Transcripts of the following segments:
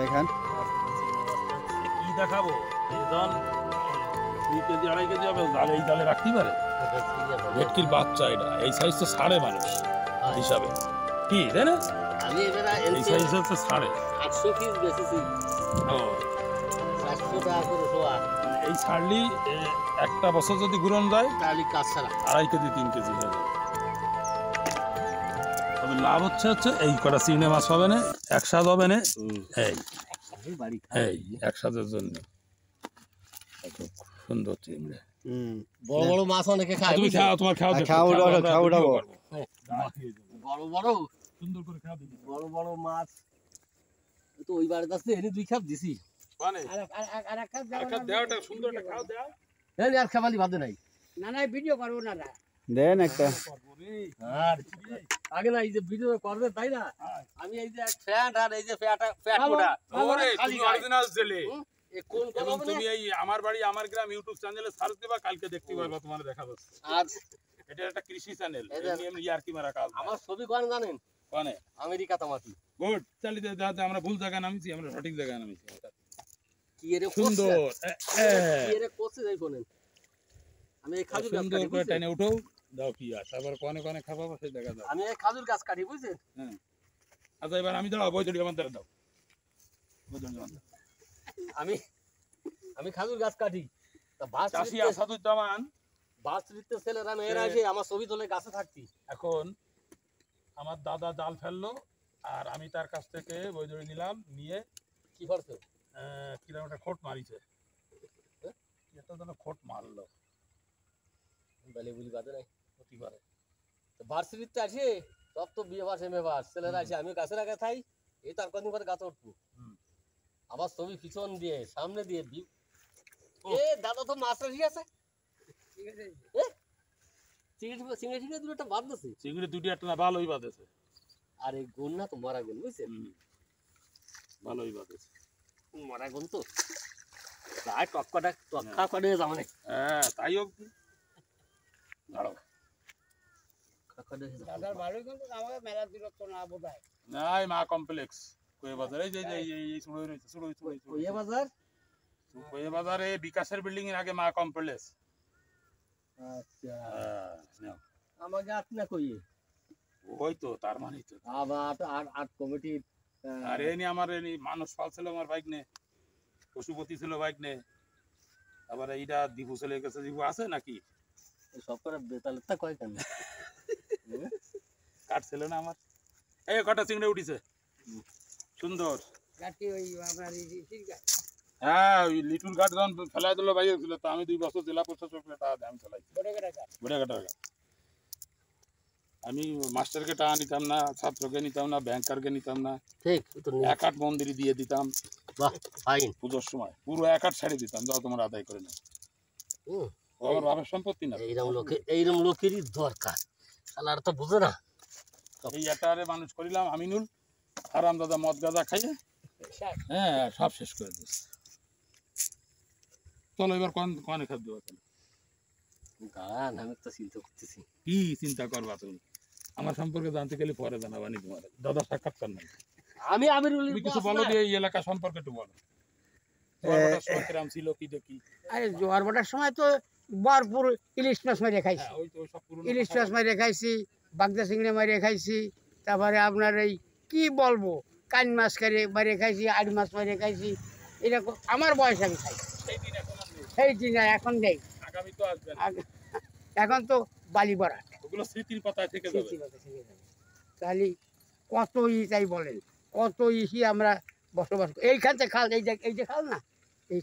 দেখেন কি দেখাবো জন 2 কেজি 2.5 কেজি হবে জালে এই জালে রাখতে পারে ভেটকির বাচ্চা এটা এই সাইজ তো ছাড়ে মানুষ হিসাবে কি তাই না আমি এবারে এই সাইজ তো ছাড়ে 800 পিস বেচেছি ও 400 টাকা করে সোয়া এই ছাড়লি একটা বছর যদি ঘুরন যায় তাহলে কাজ ছাড়া 2.5 কেজি 3 কেজি হয়ে যাবে তবে লাভ হচ্ছে এই কটা চিংড়ি মাছ হবে না একসাথ হবে না এই একসাথের জন্য সুন্দর চিংড়ি বড় বড় মাছ অনেকে খায় তুমি খাও তোমার খাও বড় বড় সুন্দর করে খাও দেখি বড় বড় মাছ তো ওই বারে দাসতে এনে 2 কাপ দিছি মানে আর এক কাপ দেওটা সুন্দর একটা খাও দাও এই আর খাবালি ভাত নাই না না ভিডিও করবো না দেন একটা আর আগে না এই যে ভিডিও করবে তাই না আমি এই যে ফ্যাট আর এই যে ফ্যাট কোটা ওরে তুমি অরিজিনাল জেলে এ কোন কোন তুমি এই আমার বাড়ি আমার গ্রাম ইউটিউব চ্যানেলে সার্চ দিবা কালকে দেখতে পারবা তোমার দেখাবো আর এটা একটা কৃষি চ্যানেল এমনি ইয়ারকি মারা কাজ আমার ছবি কোন জানেন কোনে আমেরিকা তামাতি গুড চালি দাদা আমরা ভুল জায়গা নামিছি আমরা সঠিক জায়গা নামিছি কি এর সুন্দর কি এর কোসে যাই কোনেন আমি এই খাজুর গাছ সুন্দর করে টেনে উঠাও দাও কি আর তারপর কোনে কোনে খাবাবো সেই দেখা দাও আমি এই খাজুর গাছ কাটি বুঝছেন হ্যাঁ আচ্ছা এবার আমি দাও বইতড়ি আমার দাও আমি আমি খাজুর গাছ কাটি তা বাস চাষি আসাদুজ্জামান বাস রিতে ছেলেরা মেয়েরা এসে আমার ছবি তোলে গাছে থাকতি এখন আমার দাদা জাল ফেললো আর আমি তার কাছ থেকে বইতড়ি নিলাম নিয়ে কি করছো কিলোমিটার খোট মারিছে এটা যেন খোট মারলো বলে বুঝি বাদে নাই হতে পারে তো ভার্সিটিতে আসে সব তো বিয়ে বাস এমএ বাস ছেলেরা আসে আমি গাছের আগে থাই এই তার কদিন পরে গাছ উঠবো আবার ছবি পিছন দিয়ে সামনে দিয়ে এ দাদা তো মাছ রাখি আছে ঠিক আছে চিংড়ি দুটো বাদ দিছে চিংড়ি দুটি একটা না ভালোই বাঁধেছে আর এই গুণ না তো মরা গুণ বুঝছেন ভালোই বাঁধেছে মরা গুণ তো প্রায় টক্কা করে যাবো না হ্যাঁ তাই হোক দাঁড়াও দাদার ভালোই কিন্তু আমাকে মেলা দূরত্ব না বোধহয় নাই মা কমপ্লেক্স কোয়ে বাজার এই যে এই সুড়ই রয়েছে সুড়ই কোয়ে বাজার কোয়ে বাজারে বিকাশের বিল্ডিং এর আগে মা কমপ্লেক্স আচ্ছা নাও আমাকে আপনি কইয়ে ওই তো তার মানে তো আবার আট কমিটি আর এনি আমার এনি মানুষ পালছিল আমার বাইক নে পশুপতি ছিল বাইক নে আবার এইটা দীপু চলে গেছে দীপু আছে নাকি সব করে বেতালেরটা কয় কেন কাট ছিল না আমার এই কটা চিংড়ি উঠিছে সুন্দর গাঠি ওই আপনার হ্যাঁ ওই লিটুর ঘাট যখন ফেলাই দিল বাইরে ছিল তো আমি 2 বছর জেলা প্রশাসকের টাকা আমি চালাইছি বড় টাকা আমি মাস্টারকে টাকা নিতাম না ছাত্রকে নিতাম না ব্যাংকারকে নিতাম না ঠিক তো এক আট মন্দিরে দিয়ে দিতাম বাহ ফাইন পুজোর সময় পুরো এক আট ছাড়িয়ে দিতাম যাও তোমার আদায় করে না আমার বাবার সম্পত্তি না এইরকম লোকেরই দরকার আর তো বুঝে না এই এটারে মানুষ করিলাম আমিনুল আরাম দাদা মদ গাঁজা খাইয়ে হ্যাঁ সব শেষ করে দিচ্ছে চলো এবার কোন খাদ্য দাঁড়ান আমি তো চিন্তা করতেছি কি চিন্তা করবা তুমি আমার সম্পর্কে জানতে গেলে পরে জানাবানি তোমার দাদা সাক্ষাৎকার নাই আমি তুমি কিছু বলো যে এই এলাকা সম্পর্কে একটু বলো ছিল কি দেখি আরে জোয়ার ভাটার সময় তো ভরপুর ইলিশ মাছ মারিয়ে খাইছি ইলিশ মাছ মারিয়ে খাইছি বাগদা চিংড়ি মারিয়ে খাইছি তারপরে আপনার এই কি বলবো কান মাছ মারিয়ে খাইছি আড়ি মাছ মারিয়ে খাইছি এরকম আমার বয়স আমি খাই সেই দিন এখন নেই এখন তো বালি ভরা ওগুলো স্মৃতির পাতায় থেকে যাবে তাহলে কত তাই বলেন কত আমরা বসবাস করি এইখানতে খাল এই যে খাল না এই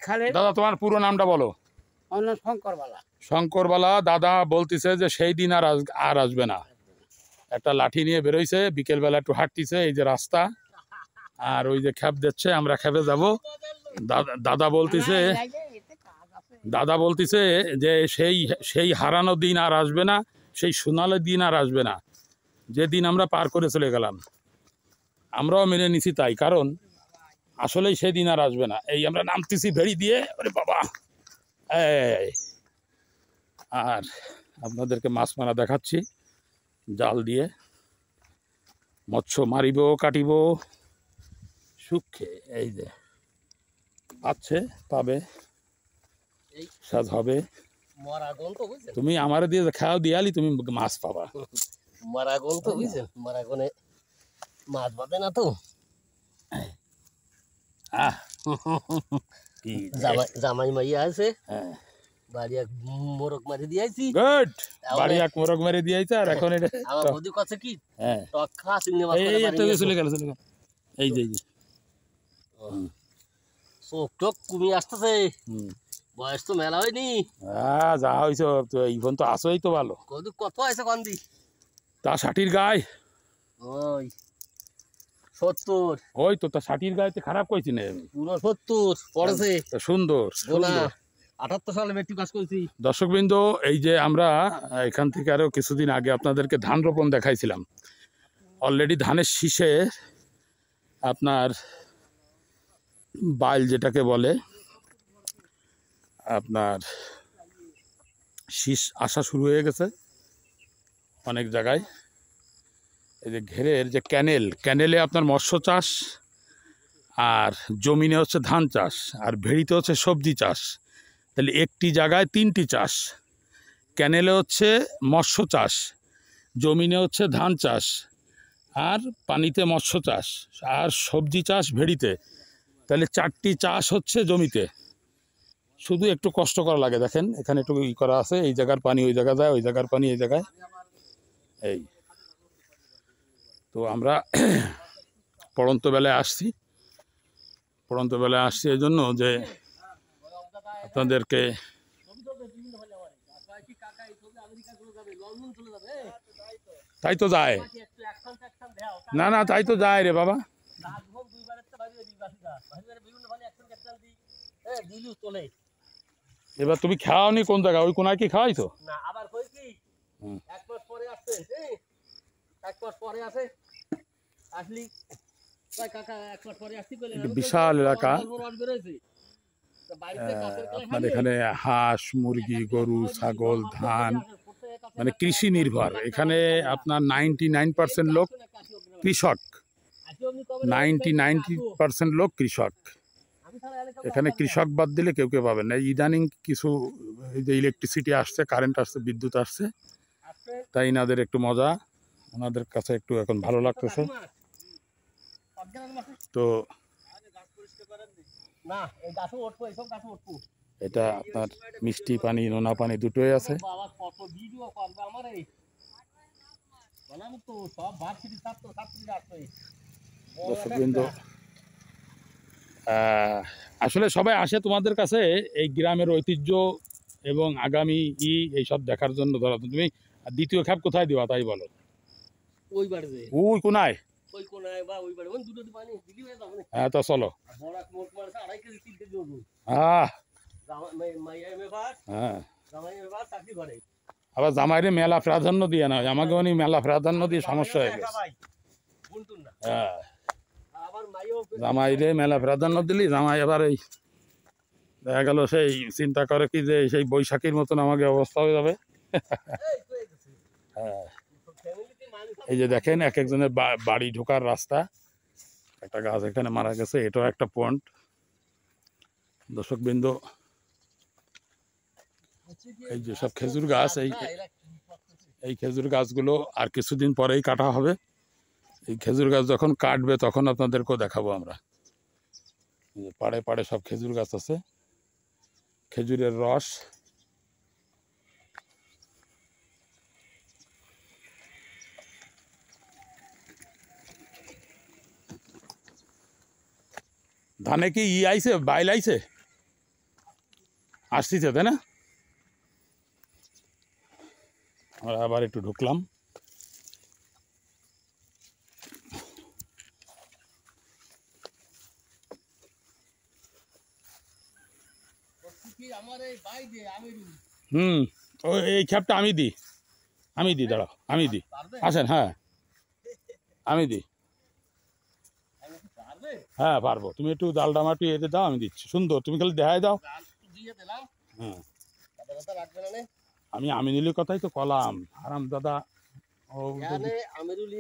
খালের দাদা তোমার পুরো নামটা বলো অন্য শঙ্করবালা দাদা বলতেছে যে সেই দিন আর আসবে না একটা লাঠি নিয়ে বেরোইছে বিকেলবেলা একটু হাঁটতেছে এই যে রাস্তা আর ওই যে খ্যাপ দিচ্ছে আমরা খ্যাপে যাব দাদা বলতেছে যে সেই হারানো দিন আর আসবে না সেই সোনালি দিন আর আসবে না যেদিন আমরা পার করে চলে গেলাম আমরাও মেনে নিছি তাই কারণ আসলেই সেই দিন আর আসবে না এই আমরা নামতেছি ভেড়ি দিয়ে ওরে বাবা আর আপনাদেরকে মাছ মারা দেখাচ্ছি জাল দিয়ে মৎস্য মারিব কাটিব সুখে এই যে আছে, পাবে, এই সাজ হবে। মরাগন তো বুঝছেন, তুমি আমারে দিয়ে খাওয়া দিয়ালি তুমি মাছ পাবা। মরাগন তো বুঝছেন, মরাগনে মাছ বাঁধে না তো। আহ কি জামাই মাইয়া আছে, হ্যাঁ বাড়ি এক মোরগ মারি দিয়েছি। গুড, বাড়ি এক মোরগ মেরে দিয়েছে। আর এখন এটা আমার বৌদি কাছে কি হ্যাঁ টক খা চিংড়ি মাছ করে এই বাড়ি তো নিয়ে চলে গেল চলে গেল। এই যে চোখ টোক কমে আসতেছে, হুম বয়স তো মেলা হয়নি। যা হয়েছে এই ফোন তো আসোই তো ভালো। কত কত আছে কন্দি? তা 60-র গায়ে, ওই 70, ওই তো তা 60-র গায়েতে খারাপ কইছি না আমি। পুরো 70 পড়েছে। তা সুন্দর গোনা সুন্দর। 78 সালে মেট্রিক পাস করেছি। দর্শকবৃন্দ, এই যে আমরা এখান থেকে আরো কিছুদিন আগে আপনাদেরকে ধান রোপণ দেখাইছিলাম। অলরেডি ধানের শীষে আপনার বাইল যেটাকে বলে, আপনার শীষ আসা শুরু হয়ে গেছে অনেক জায়গায়। এই যে ঘেরের যে ক্যানেলে আপনার মৎস্য চাষ, আর জমিনে হচ্ছে ধান চাষ, আর ভেড়িতে হচ্ছে সবজি চাষ। তাহলে একটি জায়গায় 3টি চাষ। ক্যানেলে হচ্ছে মৎস্য চাষ, জমিনে হচ্ছে ধান চাষ, আর পানিতে মৎস্য চাষ, আর সবজি চাষ ভেড়িতে। তাহলে 4টি চাষ হচ্ছে জমিতে। শুধু একটু কষ্ট করা লাগে। দেখেন এখানে একটু ই করা আছে, এই জায়গার পানি ওই জায়গায় যায়, ওই জায়গার পানি এই জায়গায়। এই তো আমরা পড়ন্ত বেলায় আসছি, এই জন্য যে আপনাদেরকে তাই তো যায় না, না তাই তো যায় রে বাবা। এবার তুমি খাওয়াওনি কোন জায়গায়, ওই কোনায় কি খাওয়াইছো? না আবার কই কি এক মাস পরে আসছে, এক মাস পরে আসে আসলি কয় কাকা এক মাস পরে আসছি কইলেন। এটা বিশাল এলাকা। বাড়িতে কাছের কলে আপনার এখানে হাঁস, মুরগি, গরু, ছাগল, ধান, মানে কৃষি নির্ভর। এখানে আপনার 99% লোক কৃষক, 90% লোক কৃষক। এখানে কৃষক বাদ দিলে কেউ কেউ পাবেন না। ইদানিং কিছু এই যে ইলেকট্রিসিটি আসছে, কারেন্ট আসছে, বিদ্যুৎ আসছে, তাই এনাদের একটু মজা, ওনাদের কাছে একটু এখন ভালো লাগতেছে। তো না এই গাছে উঠবো, এইসব গাছে উঠবো। এটা আপনার মিষ্টি পানি, নোনা পানি দুটোই আছে। বাবা কত ভিডিও করবে আমার এই বললাম তো, সব ভার্সিটি ছাত্র ছাত্রীরা আসবে। দর্শকবৃন্দ, আসলে সবাই আসে তোমাদের কাছে এই গ্রামের ঐতিহ্য এবং আগামী এইসব দেখার জন্য। ধরো তুমি দ্বিতীয় খ্যাপ কোথায় দিবা তাই বলো? ওই বাড়িতে, ওই কোনায়, ওই কোনায় বা ওই বাড়ি, ওই দুটো পানি দিলি হয়ে যাবে। হ্যাঁ তো চলো। বড় এক মোট মারছে 2.5 কেজি 3 কেজি ওজন। হ্যাঁ মাইয়া মেবার, হ্যাঁ, জামাই মেবার চাকরি করে। আবার জামাইরে মেলা প্রাধান্য দিয়ে না, আমাকে উনি মেলা প্রাধান্য দিয়ে সমস্যা হয়ে গেছে। বুনতুন না হ্যাঁ, আবার মাইও জামাইরে মেলা প্রাধান্য দিলি, জামাই আবার এই দেখা গেল সেই চিন্তা করে কি যে সেই বৈশাখীর মতন আমাকে অবস্থা হয়ে যাবে। হ্যাঁ, এই যে দেখেন এক একজনের বাড়ি ঢোকার রাস্তা, একটা গাছ এখানে মারা গেছে, এটাও একটা পয়েন্ট। দর্শকবৃন্দ, এই যে সব খেজুর গাছ, এই খেজুর গাছগুলো আর কিছুদিন পরেই কাটা হবে। এই খেজুর গাছ যখন কাটবে তখন আপনাদেরকেও দেখাবো আমরা। পাড়ে পাড়ে সব খেজুর গাছ আছে, খেজুরের রস। ধানে কি আইছে, বাইল আইছে, আসতেছে তাই না? আমরা আবার একটু ঢুকলাম। ওই এই খ্যাপটা আমি দিই, দাঁড়াও আমি দিই, আসেন। হ্যাঁ আমি দিই, হ্যাঁ পারবো। তুমি একটু ডাল ডামাটি এতে দাও, আমি দিচ্ছি। সুন্দর, তুমি খালি দেখাই দাও। হ্যাঁ, আমি আমিনুলের কথাই তো কলাম, আরাম দাদা। আমিরুলি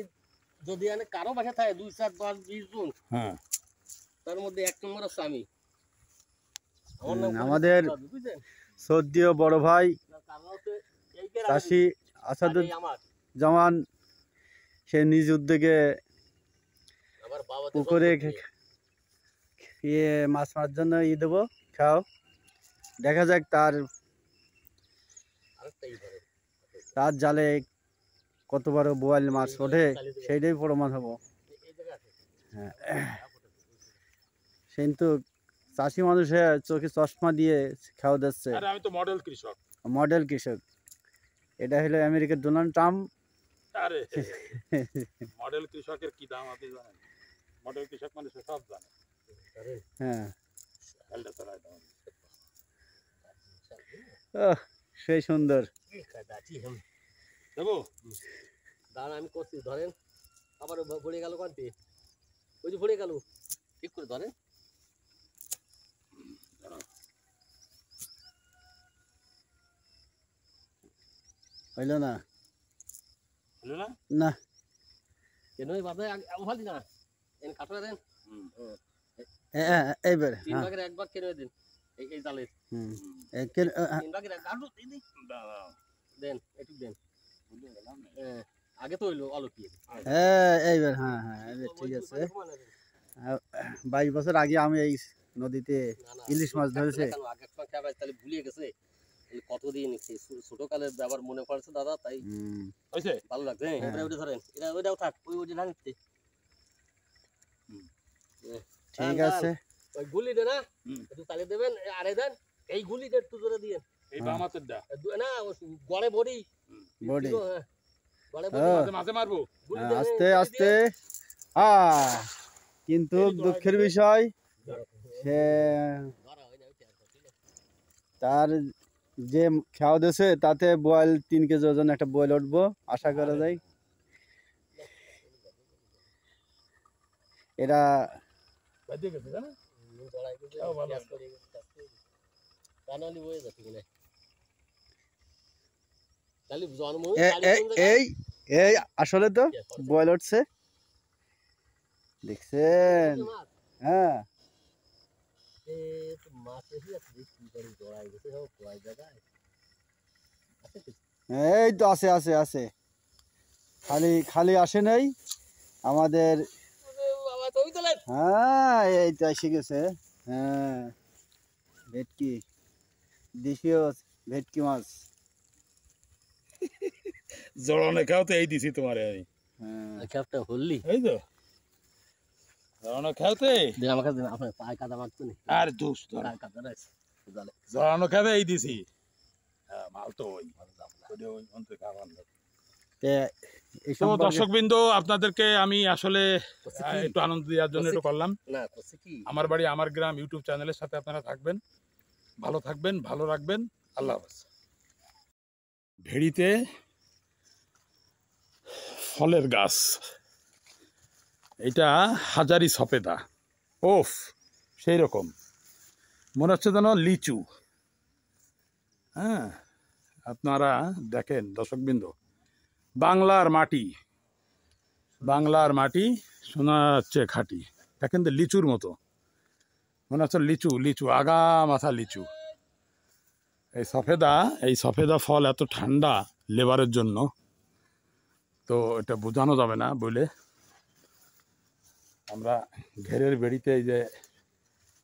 যদি কারো বাসা থাকে 2, 4, 10, 20 জন, হ্যাঁ তার মধ্যে এক নম্বর হচ্ছে আমি। আমার নাম আমাদের বুঝলেন? সৌদিও বড় ভাই কারণ হচ্ছে এইটার চাষি আর আসাদুল এই আমার জামান, সে নিজ উদ্যোগে আমার বাবা তো পুকুরে সম্পত্তি। মাছ মারার জন্য দেবো খাও, দেখা যাক আরেকটা ই করে। তার জালে কত বড় বোয়াল মাছ ওঠে, সেইটাই প্রমাণ হবো। এই জায়গায় আছে। হ্যাঁ, কিন্তু চাষি মানুষের চোখে চশমা দিয়ে খাওয়া দিচ্ছে, আরে আমি তো মডেল কৃষক। মডেল কৃষক। এটা হলো আমেরিকার ডোনাল্ড ট্রাম্প। আরে মডেল কৃষকের কি দাম আপনি জানেন? মডেল কৃষক মানে সে সব জানে। হ্যাঁ, খেলটা চালায় দাও। সেই সুন্দর। দেবো দাঁড়ান আমি করছি, ধরেন। আবার ভরে গেল কান্তি, ওই যে ভরে গেল, ঠিক করে ধরেন। হইল না? হলো না? না, কেন এই বাধা ওভালি না, এন কাটরা দেন। এইবার তিন হ্যাঁ, ভাগের এক ভাগ কেন দেন, এই জালের হুম, তিন ভাগের এক ভাগ দাঁড়াও। দেন, একটু দেন। আগে তো হইলো অলকি। এইবার হ্যাঁ হ্যাঁ, এইবার ঠিক আছে। 22 বছর আগে আমি এই নদীতে ইলিশ মাছ ধরেছে। আগে সময় তাহলে ভুলিয়ে গেছে কতদিন, ছোট কালের ব্যাপার মনে পড়ছে দাদা, তাই হয়েছে? ভালো লাগছে। এবারে ওটা ধরেন, এটা ওইটাও থাক, ওই যে ভাঙতে ঠিক আছে, ওই গুলিটা না হুম। একটু তালে দেবেন, আরে দেন এই গুলিটা একটু জোরে দিয়ে এই বাম হাতেরটা না, গড়ে বডি বডি গড়ে মাঝে মাঝে মারবো। আস্তে আস্তে। কিন্তু দুঃখের বিষয়, সে তার যে খাওয়া দিয়েছে তাতে বয়েল 3 কেজি ওজন একটা বয়েল উঠবো আশা করা যায়। এরা বাজে গেছে না? এই এই আসলে তো বয়েল উঠছে, দেখছেন? হ্যাঁ, এই তো আছে আছে আছে, খালি খালি আসে নাই আমাদের। হ্যাঁ, এই তো এসে গেছে। হ্যাঁ, ভেটকি, দেশীয় ভেটকি মাছ। জড়ানো খাওয়াতে এই দিছি তোমারে আমি। একটা হললি এই তো জড়ানো খাওয়াতে দেন আমাকে, দেন আপনার পায়ে কাদা মারতো না, আর দোষ পায়ে কাদা রয়েছে জালে। জড়ানো খাওয়াতে এই দিছি। হ্যাঁ, মাল তো ওই ওই অন্তরে খাবার না। তো দর্শকবৃন্দ, আপনাদেরকে আমি আসলে একটু আনন্দ দেওয়ার জন্য একটু করলাম। না করছে কি, আমার বাড়ি আমার গ্রাম ইউটিউব চ্যানেলের সাথে আপনারা থাকবেন, ভালো রাখবেন। আল্লাহ হাফেজ। ভেড়িতে ফলের গাছ, এটা হাজারি সফেদা। ওফ, সেই রকম মনে হচ্ছে যেন লিচু। হ্যাঁ, আপনারা দেখেন দর্শকবৃন্দ, বাংলার শোনা যাচ্ছে খাঁটি। দেখেন তো লিচুর মতো মনে হচ্ছে, লিচু আগা মাথা লিচু। এই সফেদা ফল এত ঠান্ডা লেবারের জন্য, তো এটা বোঝানো যাবে না বলে আমরা ঘেরের বেড়িতে এই যে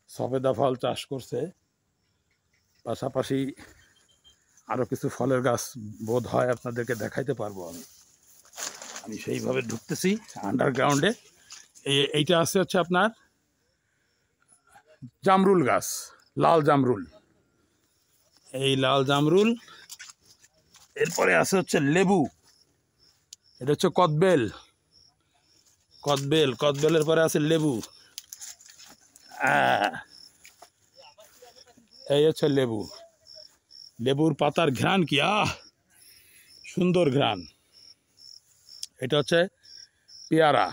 সফেদা ফল চাষ করছে, পাশাপাশি আরও কিছু ফলের গাছ বোধ হয় আপনাদেরকে দেখাইতে পারবো। আমি সেইভাবে ঢুকতেছি আন্ডারগ্রাউন্ডে। এইটা আছে হচ্ছে আপনার জামরুল গাছ, লাল জামরুল। এই লাল জামরুল, এরপরে আছে হচ্ছে লেবু, এটা হচ্ছে কদবেলের পরে আছে লেবু। এই হচ্ছে লেবুর পাতার ঘ্রাণ কি সুন্দর ঘ্রাণ। এটা হচ্ছে পেয়ারা,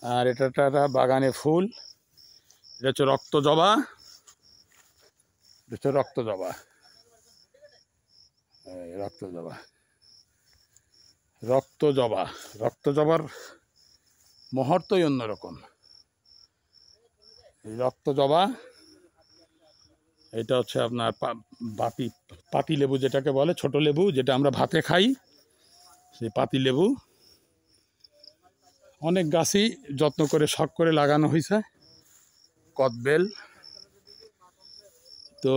আর এটা একটা বাগানে ফুল, এটা হচ্ছে রক্তজবা। রক্তজবার মুহূর্তই অন্যরকম। এই রক্ত জবা, এটা হচ্ছে আপনার পাতি লেবু যেটাকে বলে, ছোট লেবু যেটা আমরা ভাতে খাই, সেই পাতি লেবু। অনেক গাছই যত্ন করে শখ করে লাগানো হয়েছে। কদবেল। তো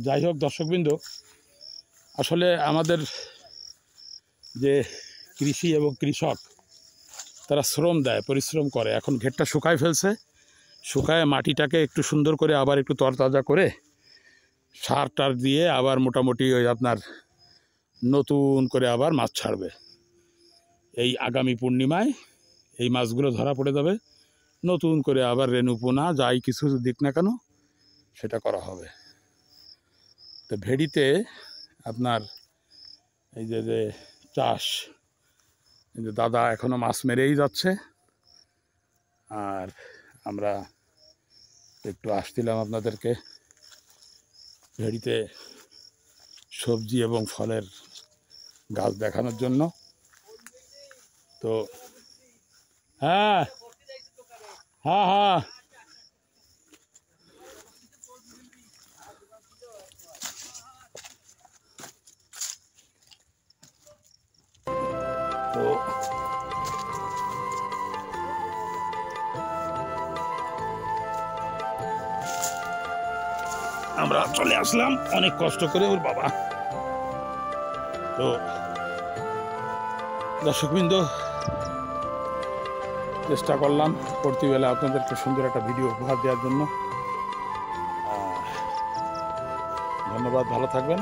যাই হোক দর্শকবৃন্দ, আসলে আমাদের যে কৃষি এবং কৃষক তারা শ্রম দেয়, পরিশ্রম করে। এখন ঘেরটা শুকায় ফেলছে, শুকায় মাটিটাকে একটু সুন্দর করে আবার একটু তরতাজা করে সার টার দিয়ে আবার মোটামুটি ওই আপনার নতুন করে আবার মাছ ছাড়বে। এই আগামী পূর্ণিমায় এই মাছগুলো ধরা পড়ে যাবে, নতুন করে আবার রেণুপোনা যাই কিছু দিক না কেন সেটা করা হবে। তো ভেড়িতে আপনার এই যে চাষ, এই যে দাদা এখনো মাছ মেরেই যাচ্ছে, আর আমরা একটু আসছিলাম আপনাদেরকে ভেড়িতে সবজি এবং ফলের গাছ দেখানোর জন্য। তো হ্যাঁ হ্যাঁ হ্যাঁ তো আমরা চলে আসলাম অনেক কষ্ট করে ওর বাবা। তো দর্শকবৃন্দ, চেষ্টা করলাম প্রতিবেলা আপনাদেরকে সুন্দর একটা ভিডিও উপহার দেওয়ার জন্য। ধন্যবাদ, ভালো থাকবেন।